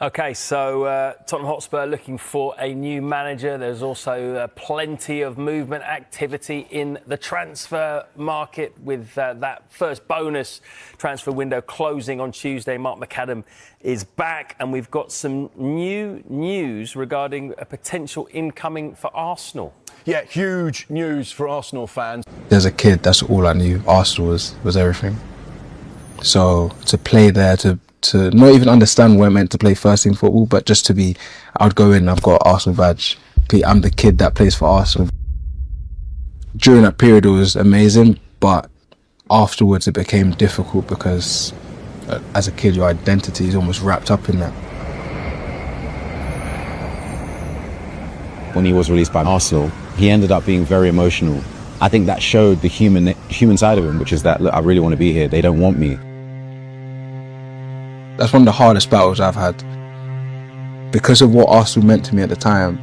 Okay, so Tottenham Hotspur looking for a new manager. There's also plenty of movement activity in the transfer market with that first bonus transfer window closing on Tuesday. Mark McAdam is back, and we've got some new news regarding a potential incoming for Arsenal. Yeah, huge news for Arsenal fans. As a kid, that's all I knew. Arsenal was everything. So to play there, to not even understand where I meant to play first team football, but just to be, I'd go in, I've got an Arsenal badge. I'm the kid that plays for Arsenal. During that period, it was amazing, but afterwards it became difficult because as a kid, your identity is almost wrapped up in that. When he was released by Arsenal, he ended up being very emotional. I think that showed the human side of him, which is that, look, I really want to be here. They don't want me. That's one of the hardest battles I've had. Because of what Arsenal meant to me at the time,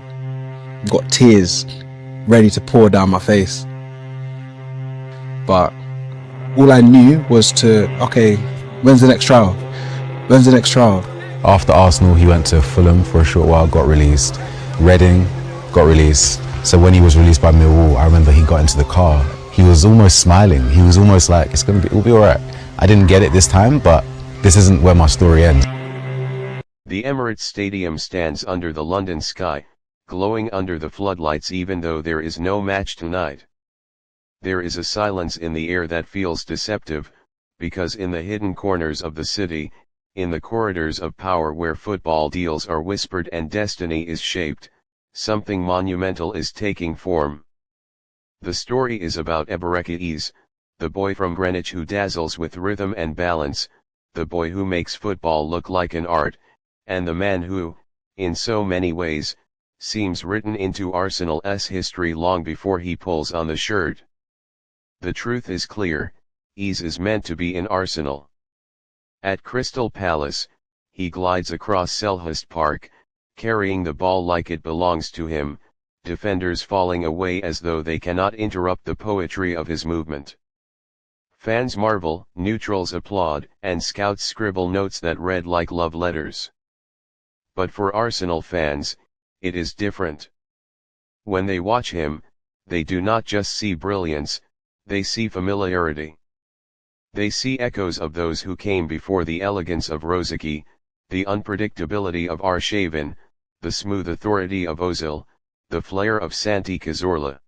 I've got tears ready to pour down my face. But all I knew was okay, when's the next trial? When's the next trial? After Arsenal, he went to Fulham for a short while, got released. Reading, got released. So when he was released by Millwall, I remember he got into the car. He was almost smiling. He was almost like, it'll be all right. I didn't get it this time, but this isn't where my story ends. The Emirates Stadium stands under the London sky, glowing under the floodlights even though there is no match tonight. There is a silence in the air that feels deceptive, because in the hidden corners of the city, in the corridors of power where football deals are whispered and destiny is shaped, something monumental is taking form. The story is about Eberechi Eze, the boy from Greenwich who dazzles with rhythm and balance, the boy who makes football look like an art, and the man who, in so many ways, seems written into Arsenal's history long before he pulls on the shirt. The truth is clear, Eze is meant to be in Arsenal. At Crystal Palace, he glides across Selhurst Park, carrying the ball like it belongs to him, defenders falling away as though they cannot interrupt the poetry of his movement. Fans marvel, neutrals applaud, and scouts scribble notes that read like love letters. But for Arsenal fans, it is different. When they watch him, they do not just see brilliance, they see familiarity. They see echoes of those who came before, the elegance of Rosicky, the unpredictability of Arshavin, the smooth authority of Ozil, the flair of Santi Cazorla.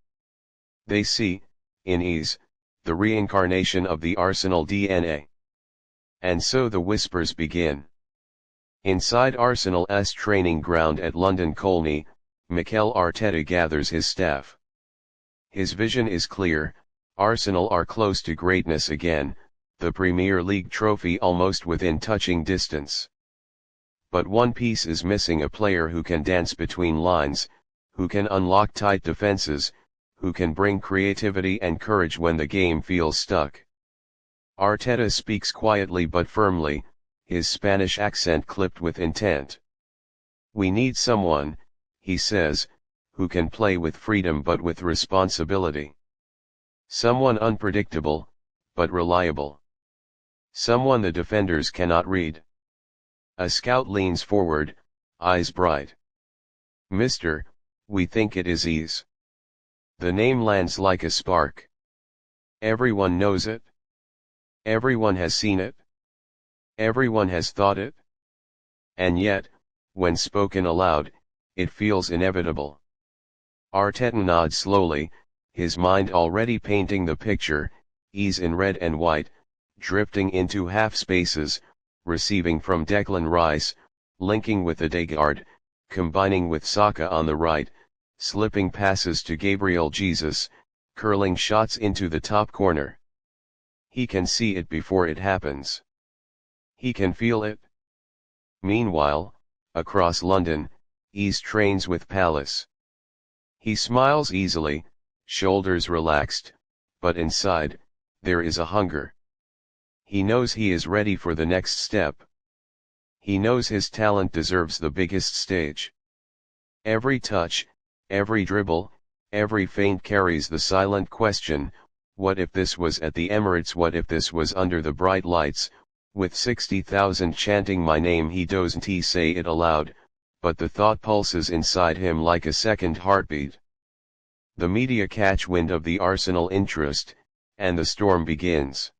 They see, in Eze, the reincarnation of the Arsenal DNA. And so the whispers begin. Inside Arsenal's training ground at London Colney, Mikel Arteta gathers his staff. His vision is clear, Arsenal are close to greatness again, the Premier League trophy almost within touching distance. But one piece is missing: a player who can dance between lines, who can unlock tight defenses, who can bring creativity and courage when the game feels stuck. Arteta speaks quietly but firmly, his Spanish accent clipped with intent. We need someone, he says, who can play with freedom but with responsibility. Someone unpredictable, but reliable. Someone the defenders cannot read. A scout leans forward, eyes bright. Mister, we think it is Eze. The name lands like a spark. Everyone knows it. Everyone has seen it. Everyone has thought it. And yet, when spoken aloud, it feels inevitable. Arteta nods slowly, his mind already painting the picture, Eze in red and white, drifting into half spaces, receiving from Declan Rice, linking with Ødegaard, combining with Saka on the right, slipping passes to Gabriel Jesus, curling shots into the top corner. He can see it before it happens. He can feel it. Meanwhile, across London, Eze trains with Palace. He smiles easily, shoulders relaxed, but inside, there is a hunger. He knows he is ready for the next step. He knows his talent deserves the biggest stage. Every touch, every dribble, every feint carries the silent question: what if this was at the Emirates? What if this was under the bright lights? With 60,000 chanting my name, he doesn't say it aloud, but the thought pulses inside him like a second heartbeat. The media catch wind of the Arsenal interest, and the storm begins.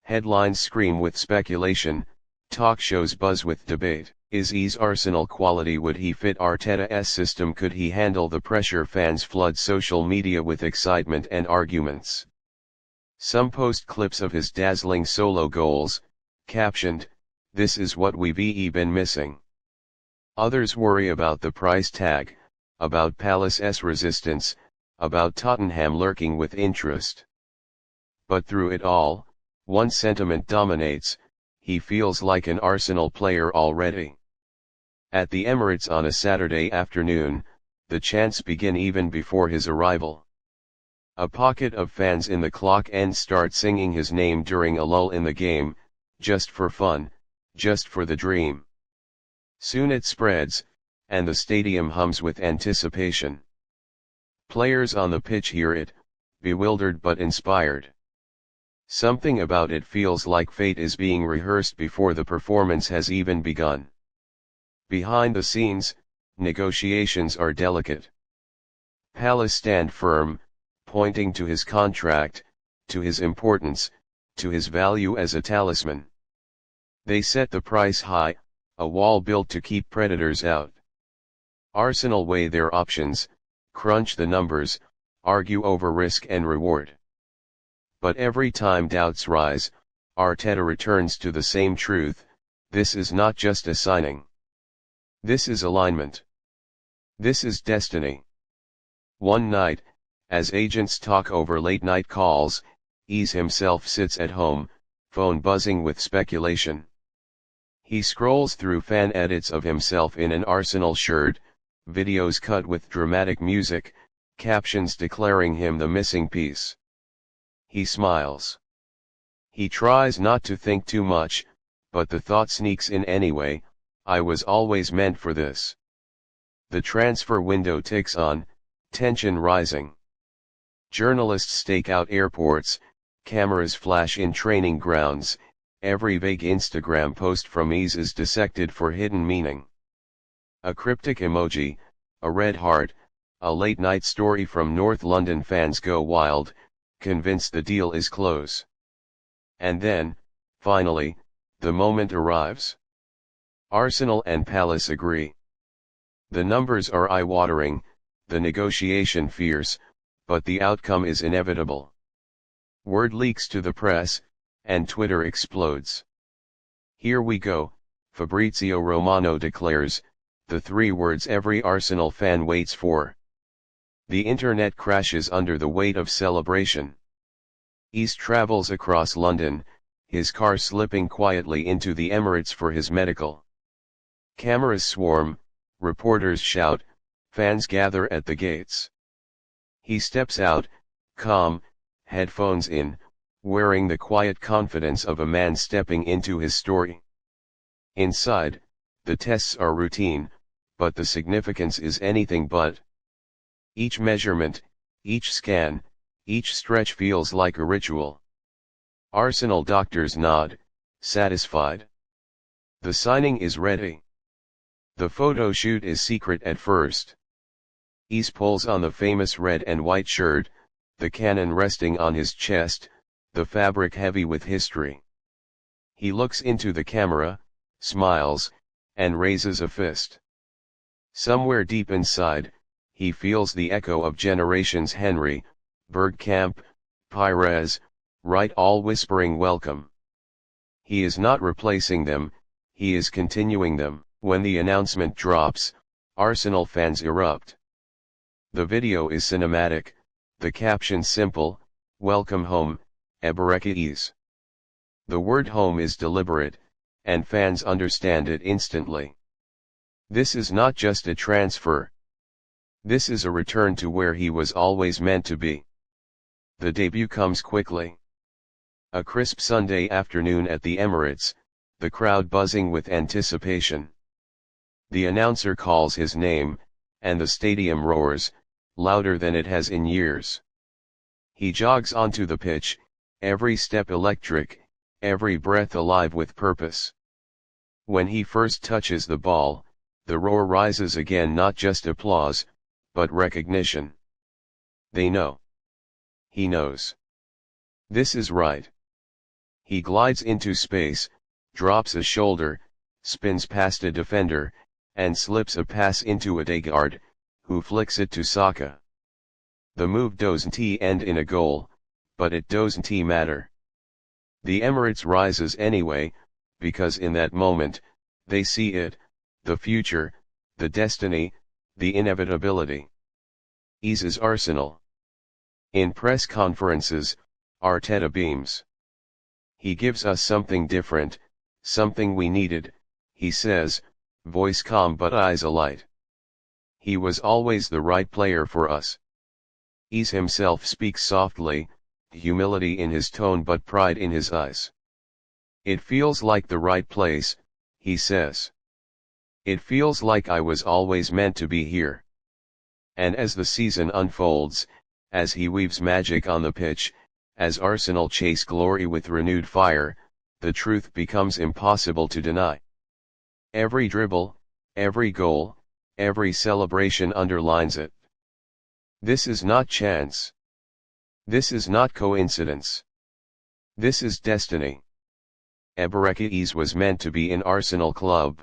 Headlines scream with speculation, talk shows buzz with debate. Is Eze's Arsenal quality? Would he fit Arteta's system? Could he handle the pressure? Fans flood social media with excitement and arguments. Some post clips of his dazzling solo goals, captioned, "This is what we've been missing." Others worry about the price tag, about Palace's resistance, about Tottenham lurking with interest. But through it all, one sentiment dominates: he feels like an Arsenal player already. At the Emirates on a Saturday afternoon, the chants begin even before his arrival. A pocket of fans in the clock end start singing his name during a lull in the game, just for fun, just for the dream. Soon it spreads, and the stadium hums with anticipation. Players on the pitch hear it, bewildered but inspired. Something about it feels like fate is being rehearsed before the performance has even begun. Behind the scenes, negotiations are delicate. Palace stand firm, pointing to his contract, to his importance, to his value as a talisman. They set the price high, a wall built to keep predators out. Arsenal weigh their options, crunch the numbers, argue over risk and reward. But every time doubts rise, Arteta returns to the same truth: this is not just a signing. This is alignment. This is destiny. One night, as agents talk over late-night calls, Eze himself sits at home, phone buzzing with speculation. He scrolls through fan edits of himself in an Arsenal shirt, videos cut with dramatic music, captions declaring him the missing piece. He smiles. He tries not to think too much, but the thought sneaks in anyway: I was always meant for this. The transfer window ticks on, tension rising. Journalists stake out airports, cameras flash in training grounds, every vague Instagram post from Eze is dissected for hidden meaning. A cryptic emoji, a red heart, a late-night story from North London. Fans go wild, convinced the deal is close. And then, finally, the moment arrives. Arsenal and Palace agree. The numbers are eye-watering, the negotiation fierce, but the outcome is inevitable. Word leaks to the press, and Twitter explodes. "Here we go," Fabrizio Romano declares, the three words every Arsenal fan waits for. The internet crashes under the weight of celebration. Eze travels across London, his car slipping quietly into the Emirates for his medical. Cameras swarm, reporters shout, fans gather at the gates. He steps out, calm, headphones in, wearing the quiet confidence of a man stepping into his story. Inside, the tests are routine, but the significance is anything but. Each measurement, each scan, each stretch feels like a ritual. Arsenal doctors nod, satisfied. The signing is ready. The photo shoot is secret at first. Eze pulls on the famous red and white shirt, the cannon resting on his chest, the fabric heavy with history. He looks into the camera, smiles, and raises a fist. Somewhere deep inside, he feels the echo of generations: Henry, Bergkamp, Pires, Wright, all whispering welcome. He is not replacing them, he is continuing them. When the announcement drops, Arsenal fans erupt. The video is cinematic, the caption simple: "Welcome home, Eberechi Eze." The word home is deliberate, and fans understand it instantly. This is not just a transfer. This is a return to where he was always meant to be. The debut comes quickly. A crisp Sunday afternoon at the Emirates, the crowd buzzing with anticipation. The announcer calls his name, and the stadium roars, louder than it has in years. He jogs onto the pitch, every step electric, every breath alive with purpose. When he first touches the ball, the roar rises again, not just applause, but recognition. They know. He knows. This is right. He glides into space, drops a shoulder, spins past a defender, and slips a pass into Ødegaard, who flicks it to Saka. The move doesn't end in a goal, but it doesn't matter. The Emirates rises anyway, because in that moment, they see it, the future, the destiny, the inevitability. Eze's Arsenal. In press conferences, Arteta beams. He gives us something different, something we needed, he says, voice calm but eyes alight. He was always the right player for us. Eze himself speaks softly, humility in his tone but pride in his eyes. It feels like the right place, he says. It feels like I was always meant to be here. And as the season unfolds, as he weaves magic on the pitch, as Arsenal chase glory with renewed fire, the truth becomes impossible to deny. Every dribble, every goal, every celebration underlines it. This is not chance. This is not coincidence. This is destiny. Eberechi Eze was meant to be an Arsenal club.